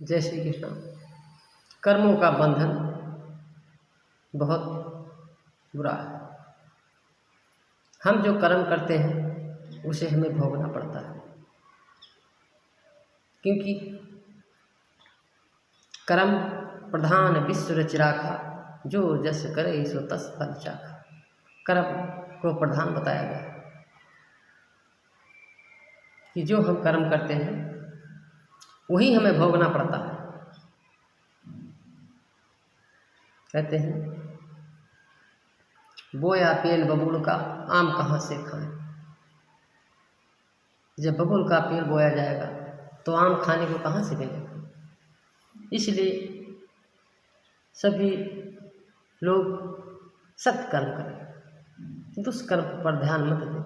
जय श्री कृष्ण। कर्मों का बंधन बहुत बुरा है। हम जो कर्म करते हैं उसे हमें भोगना पड़ता है, क्योंकि कर्म प्रधान विश्व रचि राखा, जो जस करे सो तस फल चाखा। कर्म को प्रधान बताया गया कि जो हम कर्म करते हैं वही हमें भोगना पड़ता है। कहते हैं बोया पेल बबूल का, आम कहाँ से खाएं। जब बबूल का पेड़ बोया जाएगा तो आम खाने को कहाँ से मिलेगा। इसलिए सभी लोग सत्कर्म करें, दुष्कर्म पर ध्यान मत दें,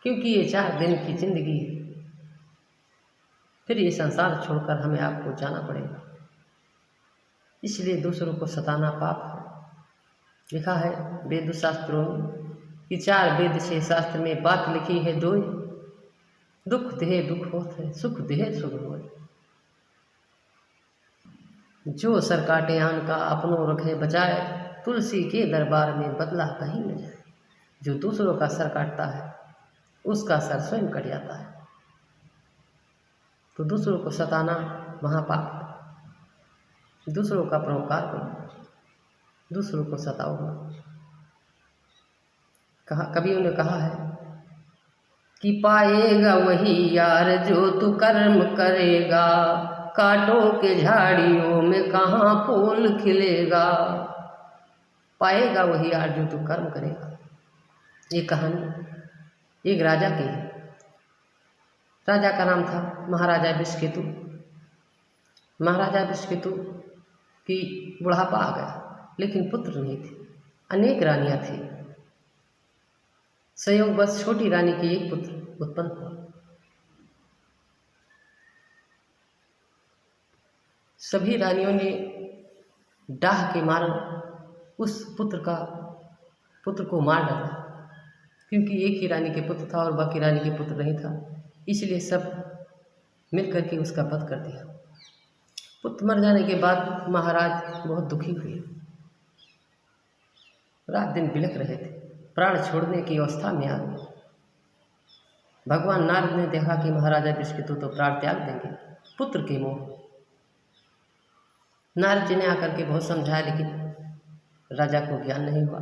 क्योंकि ये 4 दिन की जिंदगी है, फिर ये संसार छोड़कर हमें आपको जाना पड़ेगा। इसलिए दूसरों को सताना पाप है। लिखा है वेद शास्त्रों में कि 4 वेद 6 शास्त्र में बात लिखी है दो, दुख देह दुख होत है, सुख देह सुख होय। जो सर काटे आन का, अपनों रखे बचाए, तुलसी के दरबार में बदला कहीं न जाए। जो दूसरों का सर काटता है उसका सर स्वयं कट जाता है। तो दूसरों को सताना महापाप है। दूसरों का परोपकार करो, दूसरों को सताओ मत। कवियों ने कहा है कि पाएगा वही यार जो तू कर्म करेगा, कांटों के झाड़ियों में कहाँ फूल खिलेगा। पाएगा वही यार जो तू कर्म करेगा। ये कहानी एक राजा की है। राजा का नाम था महाराजा विश्वकेतु। महाराजा विश्वकेतु की बुढ़ापा आ गया, लेकिन पुत्र नहीं थे। अनेक रानियां थी, संयोग बस छोटी रानी की एक पुत्र उत्पन्न हुआ। सभी रानियों ने डाह के मारन उस पुत्र को मार डाला, क्योंकि एक ही रानी के पुत्र था और बाकी रानी के पुत्र नहीं था। इसलिए सब मिल करके उसका वध कर दिया। पुत्र मर जाने के बाद महाराज बहुत दुखी हुए, रात दिन बिलख रहे थे, प्राण छोड़ने की अवस्था में आ गए। भगवान नारद ने देखा कि महाराजा विश्वकेतु तो प्राण त्याग देंगे पुत्र के मोह। नारद जी ने आकर के बहुत समझाया, लेकिन राजा को ज्ञान नहीं हुआ।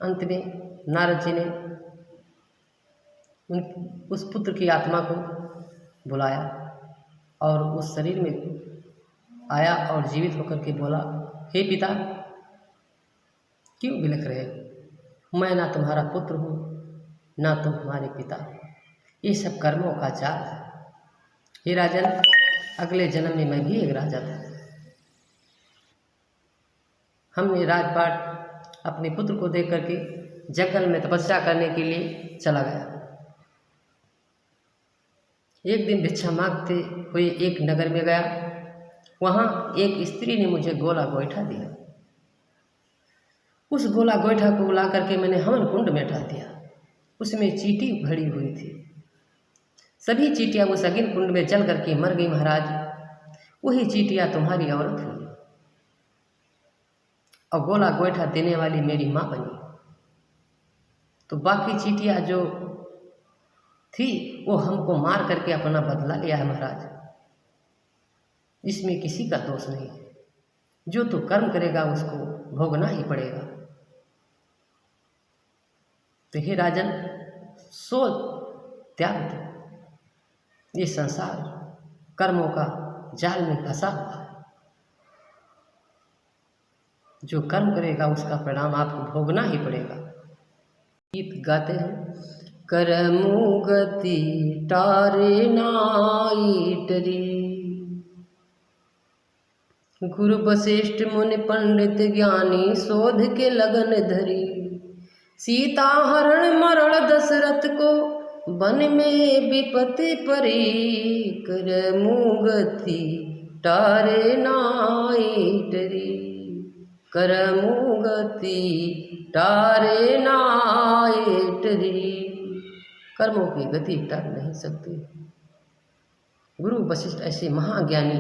अंत में नारद जी ने उस पुत्र की आत्मा को बुलाया और उस शरीर में आया और जीवित होकर के बोला, हे पिता, क्यों बिलख रहे हो? मैं ना तुम्हारा पुत्र हूँ ना तुम हमारे पिता। ये सब कर्मों का जाल है। हे राजन, अगले जन्म में मैं भी एक राजा था। हमने राजपाट अपने पुत्र को देख करके जंगल में तपस्या करने के लिए चला गया। एक दिन भिक्षा मांगते हुए एक नगर में गया। वहाँ एक स्त्री ने मुझे गोला गोईठा दिया। उस गोला गोईठा को ला करके मैंने हवन कुंड में डाल दिया। उसमें चींटी भरी हुई थी। सभी चींटियां उस अग्नि कुंड में जल करके मर गई। महाराज, वही चींटियां तुम्हारी औरत हुई और गोला गोईठा देने वाली मेरी माँ बनी। तो बाकी चींटियां जो थी वो हमको मार करके अपना बदला लिया है। महाराज, इसमें किसी का दोष नहीं है। जो तू कर्म करेगा उसको भोगना ही पड़ेगा। तो हे राजन, सो त्याग दो। ये संसार कर्मों का जाल में फंसा हुआ है। जो कर्म करेगा उसका परिणाम आपको भोगना ही पड़ेगा। गीत गाते हैं, करमु गति टारे नाई डरी, गुरु वशिष्ठ मुनि पंडित ज्ञानी शोध के लगन धरी। सीता हरण मरण दशरथ को वन में विपत्ति परी, करमु गति टारे नाई डरी, करमु गति टारे नाई डरी। कर्मों की गति टार नहीं सकते। गुरु वशिष्ठ ऐसे महाज्ञानी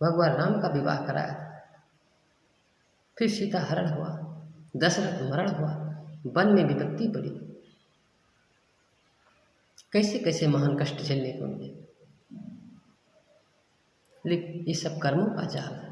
भगवान राम का विवाह कराया। फिर सीता हरण हुआ, दशरथ मरण हुआ, वन में विपत्ति पड़ी, कैसे कैसे महान कष्ट झेलने को मिले। लेकिन ये सब कर्मों का जाल है।